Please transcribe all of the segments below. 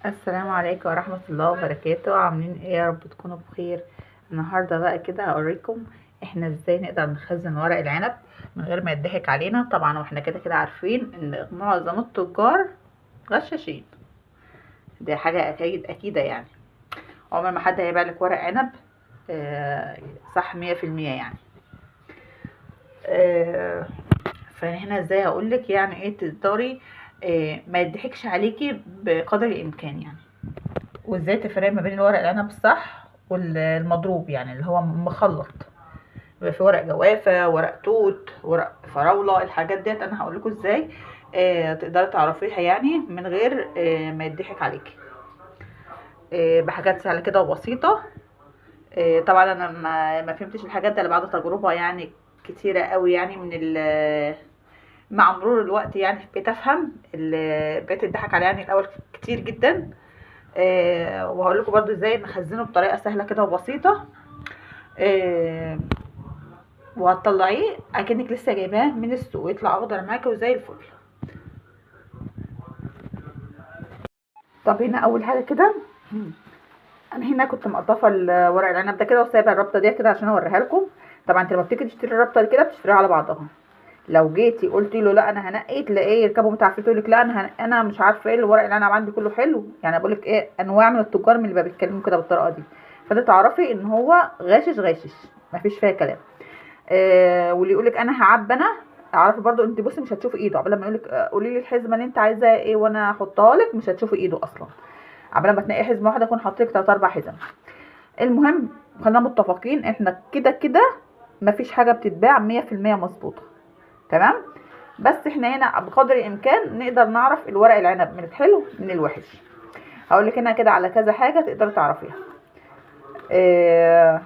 السلام عليكم ورحمة الله وبركاته. عاملين ايه؟ يا رب تكونوا بخير. النهاردة بقى كده هوريكم احنا ازاي نقدر نخزن ورق العنب من غير ما يضحك علينا طبعا، واحنا كده كده عارفين ان معظم التجار غشاشين. دي حاجة اكيدة يعني. عمر ما حد هيبيع لك ورق عنب صح 100% يعني. آه، فهنا ازاي هقولك يعني ايه تقدري ما يضحكش عليكي بقدر الامكان يعني. وازاي تفرق ما بين الورق العنب الصح والمضروب يعني اللي هو مخلط. بيبقى في ورق جوافة، ورق توت، ورق فراولة، الحاجات ديت انا هقول لكم ازاي تقدري تعرفيها يعني من غير ما يضحك عليكي بحاجات سهلة كده وبسيطة. طبعا انا ما فهمتش الحاجات دي الا بعد تجربة يعني كتيرة قوي يعني مع مرور الوقت يعني بقيت افهم بقيت الضحك عليها يعني الاول كتير جدا. وهقول لكم برضو ازاي نخزنه بطريقه سهله كده وبسيطه. آه وهتطلعيه اكنك لسه جايباه من السوق ويطلع اخضر معاكي وزي الفل. طب هنا اول حاجه كده انا هنا كنت مقطفه ورق العنب ده كده وسايبه الربطه دي كده عشان اوريها لكم. طبعا انت لما بتيجي تشتري الربطه دي كده بتشتريها على بعضها. لو جيتي قلتي له لا انا هنقي تلاقيه يركبوا متعفرت يقول لك لا انا مش عارفه ايه الورق اللي انا عندي كله حلو يعني. بقول لك ايه انواع من التجار من اللي بيتكلموا كده بالطريقه دي. فانت تعرفي ان هو غاشش غاشش مفيش فيها كلام. واللي يقول لك انا هعبي انا اعرفي برضو انت بصي مش هتشوفي ايده قبل ما يقول لك قولي لي الحزمه اللي انت عايزاها ايه وانا احطها لك، مش هتشوفي ايده اصلا. قبل ما تنقي حزمه واحده اكون حاطط لك 3 4 حزم. المهم خلينا متفقين احنا كده كده مفيش حاجه بتتباع 100% مظبوطه. تمام. بس احنا هنا بقدر الامكان نقدر نعرف الورق العنب من الحلو من الوحش. هقول لك هنا كده على كذا حاجه تقدر تعرفيها. اه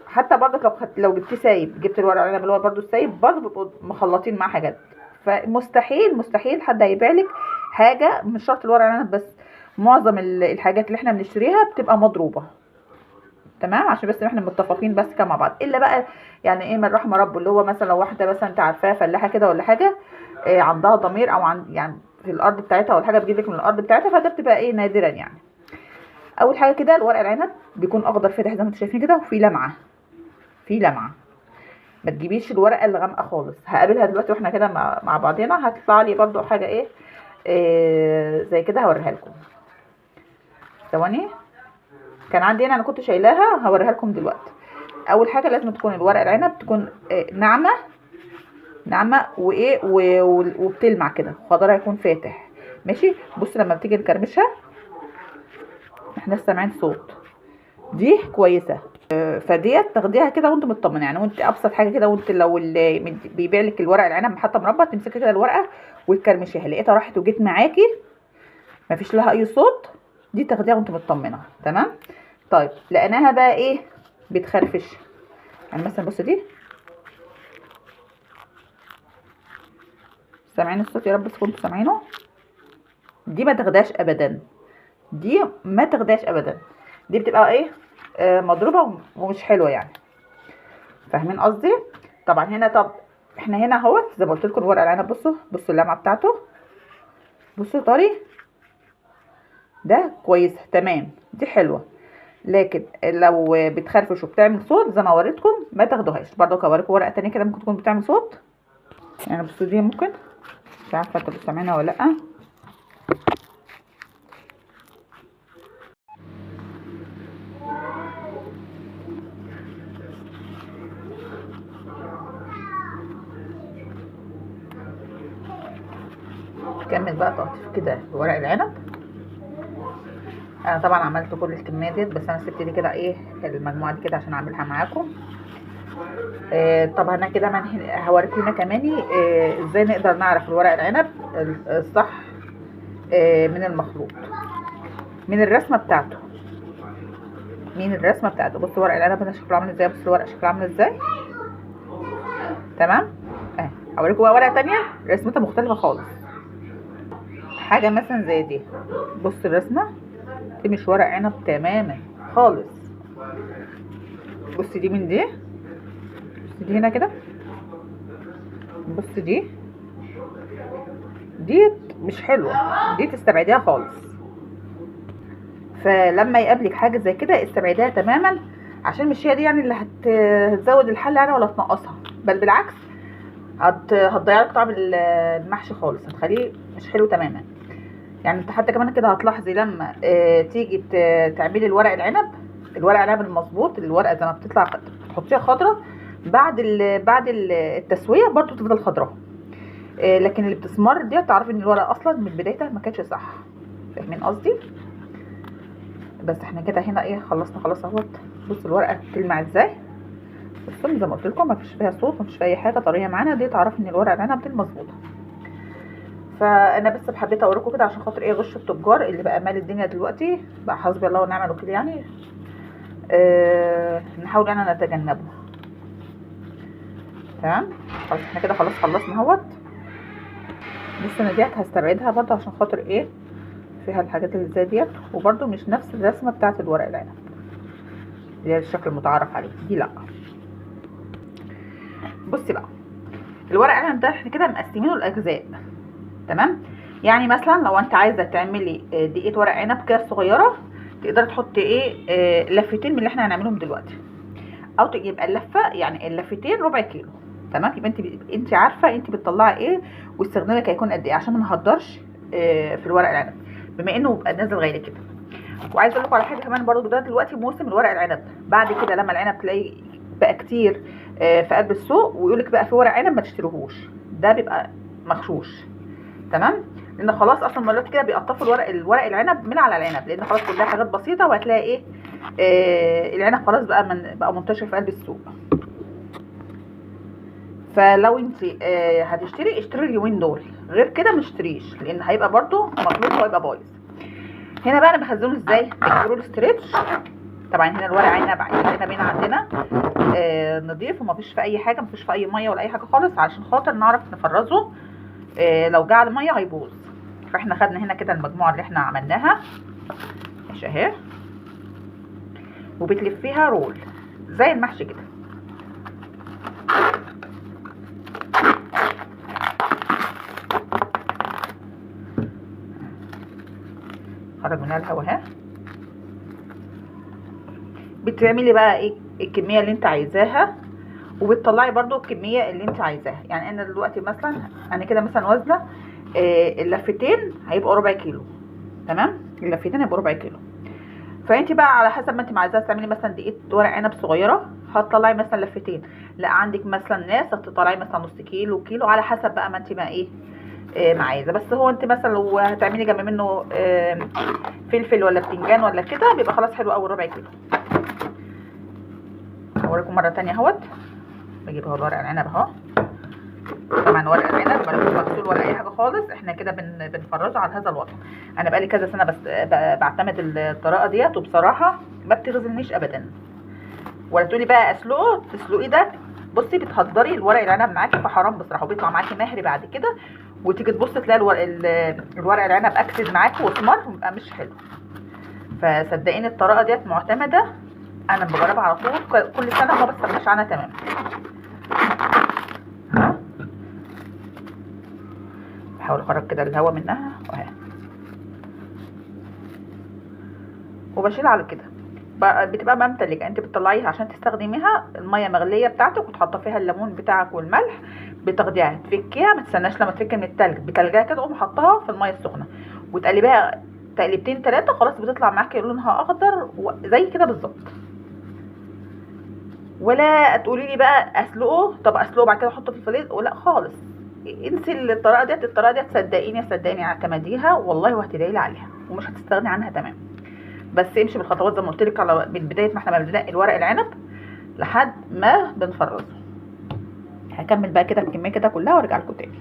حتى برضك لو جبتيه سايب، جبت الورق العنب اللي هو برضو السايب برضو بيبقوا مخلطين معاه حاجات. فمستحيل مستحيل حد هيبيع لك حاجه مش شرط الورق العنب بس. معظم الحاجات اللي احنا بنشتريها بتبقى مضروبه. تمام عشان بس احنا متفقين بس كده مع بعض. الا بقى يعني ايه من رحم ربه اللي هو مثلا لو واحده مثلا انت عارفاها فلاحه كده ولا حاجه عندها ضمير او عن يعني في الارض بتاعتها ولا حاجه بتجيب لك من الارض بتاعتها، فده بتبقى ايه نادرا يعني. اول حاجه كده الورق العنب بيكون اخضر فاتح زي ما انتم شايفين كده وفي لمعه. في لمعه. ما تجيبيش الورقه اللي غامقه خالص. هقابلها دلوقتي واحنا كده مع بعضنا هتطلع لي برده حاجه ايه زي كده هوريها لكم. ثواني. كان عندي هنا انا كنت شايلاها هوريها لكم دلوقتي. اول حاجه لازم تكون الورق العنب تكون ناعمه. ناعمه وايه وبتلمع كده خضرها يكون فاتح. ماشي. بص لما بتيجي نكرمشها احنا سامعين صوت. دي كويسه. فديت تاخديها كده وانت مطمنه يعني. وانت ابسط حاجه كده وانت لو اللي بيبيع لك الورق العنب حتى مربى تمسكي كده الورقه وتكرمشيها لقيتها راحت وجيت معاكي مفيش لها اي صوت، دي تاخديها وانت مطمنه. تمام. طيب لقيناها بقى ايه بتخرفش يعني مثلا بص دي. سامعين الصوت؟ يا رب تكونوا سامعينه. دي ما تاخدهاش ابدا. دي ما تاخدهاش ابدا. دي بتبقى ايه مضروبه ومش حلوه يعني. فاهمين قصدي؟ طبعا هنا طب احنا هنا اهوت زي ما قلت لكم الورق العنب بصوا بصوا اللمعه بتاعته. بصوا طري. ده كويسه تمام دي حلوه. لكن لو بتخرفش وبتعمل صوت زي ما وريتكم ما تاخدوهاش. برضو هوريكم ورقه تانية كده ممكن تكون بتعمل صوت يعني. بصوا دي ممكن مش عارفه انتوا بتسمعينها ولا لا. كمل بقى تقطيف كده ورق العنب. انا طبعا عملت كل الكميه ديت بس انا سبت دي كده ايه المجموعه دي كده عشان اعملها معاكم. طب انا كده هوريكم هنا كمان ازاي نقدر نعرف الورق العنب الصح من المخلوط. من الرسمه بتاعته. من الرسمه بتاعته. بصوا ورق العنب هنا شكله عامل ازاي. بصوا الورق شكله عامل ازاي. تمام. هوريكم بقى ورقه تانية رسمتها مختلفه خالص. حاجه مثلا زي دي. بص الرسمه دي مش ورق عنب تماما خالص. بص دي من دي. بص دي هنا كده. بص دي ديت مش حلوه. دي تستبعديها خالص. فلما يقابلك حاجه زي كده استبعديها تماما، عشان مش هي دي يعني اللي هتزود الحله يعني ولا تنقصها، بل بالعكس هتضيع لك طعم المحشي خالص، هتخليه مش حلو تماما. يعني انت حتى كمان كده هتلاحظي لما تيجي تعملي الورق العنب المظبوط، الورقه زي ما بتطلع تحطيها خضره، بعد التسويه برضو تفضل خضراء. لكن اللي بتسمر دي تعرفي ان الورقه اصلا من بدايتها ما كانتش صح. فاهمين قصدي؟ بس احنا كده هنا ايه، خلصنا خلاص اهوت. بصوا الورقه بتلمع ازاي، بصوا زي ما قلت لكم مفيش فيها صوت، مفيش فيها اي حاجه طريه معانا، دي تعرفي ان الورقه العنب دي مظبوطه. فانا بس حبيت اوريكم كده عشان خاطر ايه، غش التجار اللي بقى مال الدنيا دلوقتي بقى، حسبي الله ونعم الوكيل يعني. نحاول انا نتجنبه. تمام، خلاص احنا كده خلاص خلصنا اهوت. لسه انا ديت هستبعدها برضه عشان خاطر ايه، فيها الحاجات اللي زي ديت، وبرضه مش نفس الرسمه بتاعه الورق العنب اللي هي الشكل المتعارف عليه دي، لا. بصي بقى، الورق العنب ده احنا كده مقسمينه لاجزاء. تمام، يعني مثلا لو انت عايزه تعملي دقيقه ورق عنب كده صغيره، تقدري تحطي ايه لفتين من اللي احنا هنعملهم دلوقتي، او يبقى اللفه يعني اللفتين ربع كيلو. تمام، يبقى انت عارفه انت بتطلعي ايه واستخدامك هيكون قد ايه، عشان ما نهدرش في الورق العنب بما انه بيبقى نازل غالي كده. وعايزه اقول لكم على حاجه كمان برضو، ده دلوقتي موسم الورق العنب. بعد كده لما العنب تلاقي بقى كتير في قلب السوق ويقول لك بقى في ورق عنب، ما تشتروهوش، ده بيبقى مغشوش. تمام، لان خلاص اصلا دلوقتي كده بيقطفوا الورق العنب من على العنب، لان خلاص كلها حاجات بسيطه، وهتلاقي ايه العنب خلاص بقى منتشر في قلب السوق. فلو انت اشتري اليومين دول، غير كده ما تشتريش، لان هيبقى برده مخلوط وهيبقى بايظ. هنا بقى انا بخزنه ازاي، الرول ستريتش. طبعا هنا الورق عنب هنا عندنا نضيف ومفيش في اي حاجه، مفيش في اي ميه ولا اي حاجه خالص، علشان خاطر نعرف نفرزه. لو جه على الميه هيبوظ. فاحنا خدنا هنا كده المجموعه اللي احنا عملناها ماشي اهي، وبتلفيها رول زي المحشي كده. خرج منها الهواء اهي. بتعملي بقى ايه الكميه اللي انت عايزاها، وبتطلعي برضو الكميه اللي انت عايزاها. يعني انا دلوقتي مثلا انا كده مثلا وزنه اللفتين هيبقوا ربع كيلو. تمام، اللفتين هيبقوا ربع كيلو. فانت بقى على حسب ما انت عايزاه تعملي مثلا دقيقه ورق عنب صغيره، هتطلعي مثلا لفتين. لا عندك مثلا ناس هتطلعي مثلا نص كيلو، على حسب بقى ما انت ما ايه ما عايزه. بس هو انت مثلا لو هتعملي جنب منه فلفل ولا بتنجان ولا كده، بيبقى خلاص حلو قوي ربع كيلو. هوريكم مره تانية اهوت. بجيب اهو الورق العنب اهو. طبعا ورق العنب ملوش مغسول ولا اي حاجه خالص، احنا كده بنفرزه على هذا الوضع. انا بقالي كذا سنه بس بعتمد الطريقه ديت، وبصراحه ما بتغزلنيش ابدا. ولا تقولي بقى تسلقيه ده، بصي بتهدري الورق العنب معاكي، فحرام بصراحه، وبيطلع معاكي مهري بعد كده، وتيجي تبصي تلاقي الورق العنب اكسد معاكي واسمر ويبقى مش حلو. فصدقيني الطريقه ديت معتمده، انا بجربها على طول كل سنه وما بستغناش عنها تماما. بحاول اخرج كده الهواء منها اهي، وبشيل على كده. بتبقى ممتلكه، انت بتطلعيها عشان تستخدميها، الميه مغليه بتاعتك وتحطي فيها الليمون بتاعك والملح، بتاخديها تفكيها، ما تستناش لما تفك من التلج، بتلجها كده تقوم حطها في الميه السخنه وتقلبيها تقليبتين 3، خلاص بتطلع معاكي لونها اخضر زي كده بالظبط. ولا تقولي لي بقى اسلقه، طب اسلقه بعد كده احطه في الفريزر، ولا خالص، انسي الطريقه ديت. صدقيني اعتمديها والله، وهتدعي لي عليها ومش هتستغني عنها تمام. بس امشي بالخطوات زي ما قلت لك، من بدايه ما احنا بننقي الورق العنب لحد ما بنفرزه. هكمل بقى كده الكميه كده كلها وارجع لكم تاني.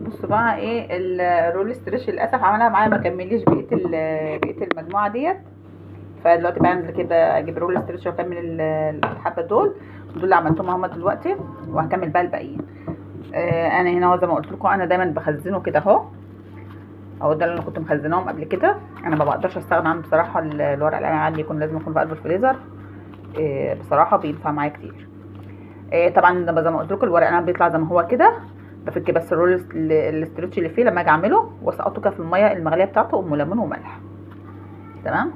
بصوا بقى ايه الرول ستريتش، للاسف عملها معايا ما كمليش بقيه المجموعه ديت. فدلوقتي بقى انزل كده اجيب رول ستريتش واكمل الحبه دول اللي عملتهم اهم دلوقتي، وهكمل بقى الباقيين. انا هنا زي ما قلت لكم انا دايما بخزنه كده اهو ده اللي انا كنت مخزناهم قبل كده. انا ما بقدرش استغنى عنه بصراحه، الورق العنب عندي لازم يكون في قلب الفريزر. بصراحه بينفع معايا كتير. طبعا زي ما قلت لكم الورق العنب بيطلع زي ما هو كده، بفك بس الرول الاسترتش اللي فيه لما اجي اعمله، واسقطه كده في الميه المغليه بتاعته ام ليمون وملح. تمام.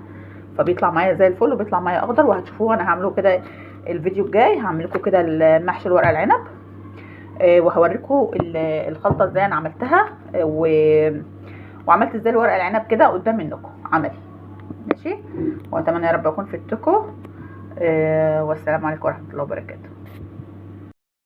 فبيطلع معايا زي الفل وبيطلع معايا اخضر، وهتشوفوه انا هعمله كده الفيديو الجاي. هعمل لكم كده المحشي الورق العنب، وهوريكم الخلطه ازاي انا عملتها، وعملت ازاي الورق العنب كده قدام منكم عملي. ماشي، واتمنى يا رب اكون فدتكم. والسلام عليكم ورحمه الله وبركاته.